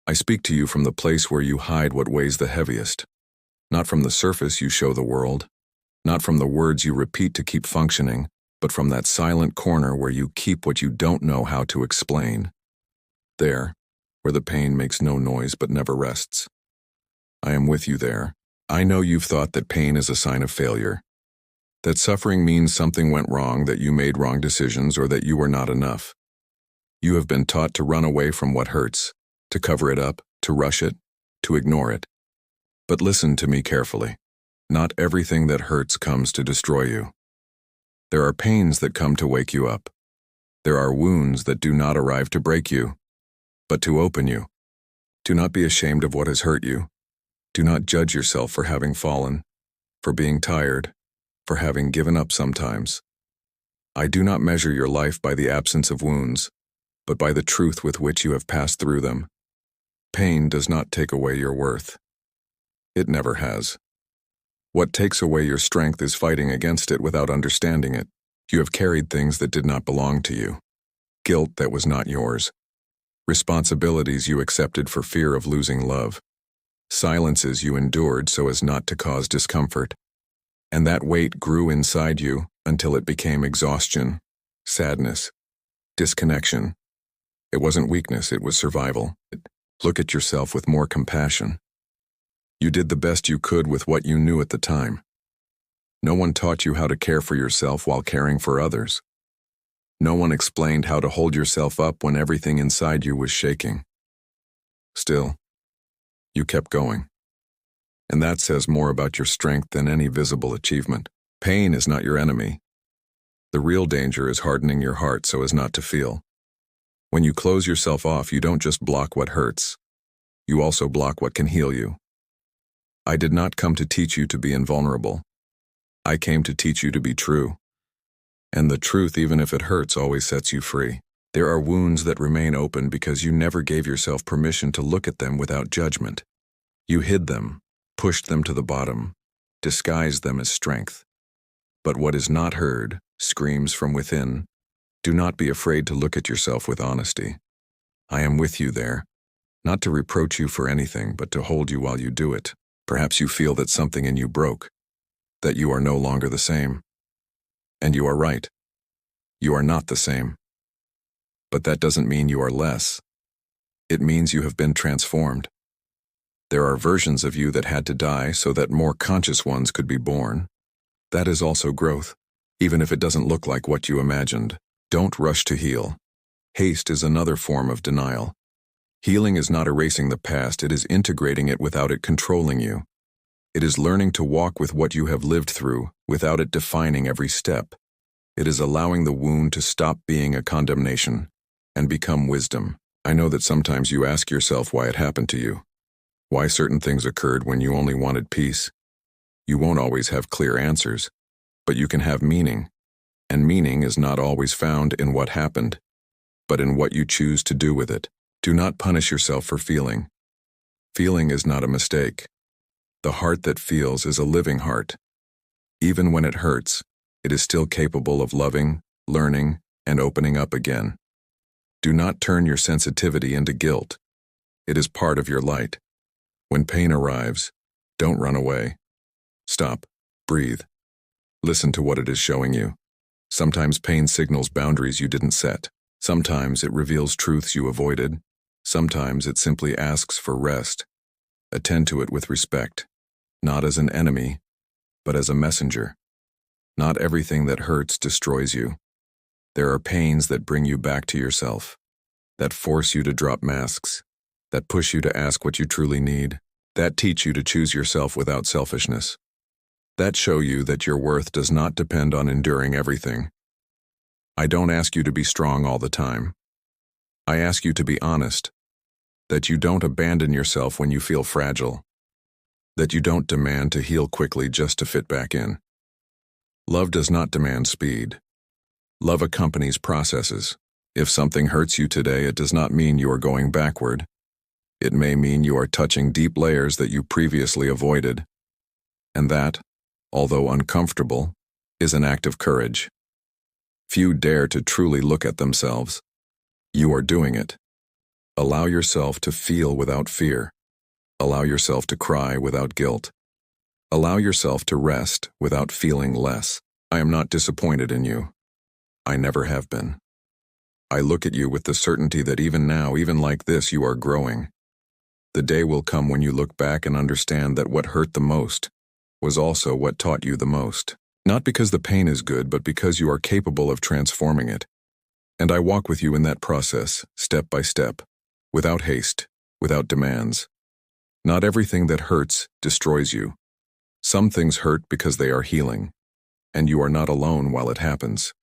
I speak to you from the place where you hide what weighs the heaviest. Not from the surface you show the world, not from the words you repeat to keep functioning, but from that silent corner where you keep what you don't know how to explain. There, where the pain makes no noise but never rests. I am with you there. I know you've thought that pain is a sign of failure, that suffering means something went wrong, that you made wrong decisions, or that you were not enough. You have been taught to run away from what hurts, to cover it up, to rush it, to ignore it. But listen to me carefully. Not everything that hurts comes to destroy you. There are pains that come to wake you up. There are wounds that do not arrive to break you, but to open you. Do not be ashamed of what has hurt you. Do not judge yourself for having fallen, for being tired, for having given up sometimes. I do not measure your life by the absence of wounds, but by the truth with which you have passed through them. Pain does not take away your worth. It never has. What takes away your strength is fighting against it without understanding it. You have carried things that did not belong to you, guilt that was not yours, responsibilities you accepted for fear of losing love, silences you endured so as not to cause discomfort. And that weight grew inside you until it became exhaustion, sadness, disconnection. It wasn't weakness, it was survival. Look at yourself with more compassion. You did the best you could with what you knew at the time. No one taught you how to care for yourself while caring for others. No one explained how to hold yourself up when everything inside you was shaking. Still, you kept going. And that says more about your strength than any visible achievement. Pain is not your enemy. The real danger is hardening your heart so as not to feel. When you close yourself off, you don't just block what hurts. You also block what can heal you. I did not come to teach you to be invulnerable. I came to teach you to be true. And the truth, even if it hurts, always sets you free. There are wounds that remain open because you never gave yourself permission to look at them without judgment. You hid them, pushed them to the bottom, disguised them as strength. But what is not heard screams from within. Do not be afraid to look at yourself with honesty. I am with you there, not to reproach you for anything, but to hold you while you do it. Perhaps you feel that something in you broke, that you are no longer the same. And you are right. You are not the same. But that doesn't mean you are less. It means you have been transformed. There are versions of you that had to die so that more conscious ones could be born. That is also growth, even if it doesn't look like what you imagined. Don't rush to heal. Haste is another form of denial. Healing is not erasing the past, it is integrating it without it controlling you. It is learning to walk with what you have lived through without it defining every step. It is allowing the wound to stop being a condemnation and become wisdom. I know that sometimes you ask yourself why it happened to you, why certain things occurred when you only wanted peace. You won't always have clear answers, but you can have meaning. And meaning is not always found in what happened, but in what you choose to do with it. Do not punish yourself for feeling. Feeling is not a mistake. The heart that feels is a living heart. Even when it hurts, it is still capable of loving, learning, and opening up again. Do not turn your sensitivity into guilt. It is part of your light. When pain arrives, don't run away. Stop, breathe. Listen to what it is showing you. Sometimes pain signals boundaries you didn't set. Sometimes it reveals truths you avoided. Sometimes it simply asks for rest. Attend to it with respect, not as an enemy, but as a messenger. Not everything that hurts destroys you. There are pains that bring you back to yourself, that force you to drop masks, that push you to ask what you truly need, that teach you to choose yourself without selfishness, that show you that your worth does not depend on enduring everything. I don't ask you to be strong all the time. I ask you to be honest, that you don't abandon yourself when you feel fragile, that you don't demand to heal quickly just to fit back in. Love does not demand speed. Love accompanies processes. If something hurts you today, it does not mean you are going backward. It may mean you are touching deep layers that you previously avoided. And that, although uncomfortable, is an act of courage. Few dare to truly look at themselves. You are doing it. Allow yourself to feel without fear. Allow yourself to cry without guilt. Allow yourself to rest without feeling less. I am not disappointed in you. I never have been. I look at you with the certainty that even now, even like this, you are growing. The day will come when you look back and understand that what hurt the most was also what taught you the most. Not because the pain is good, but because you are capable of transforming it. And I walk with you in that process, step by step, without haste, without demands. Not everything that hurts destroys you. Some things hurt because they are healing, and you are not alone while it happens.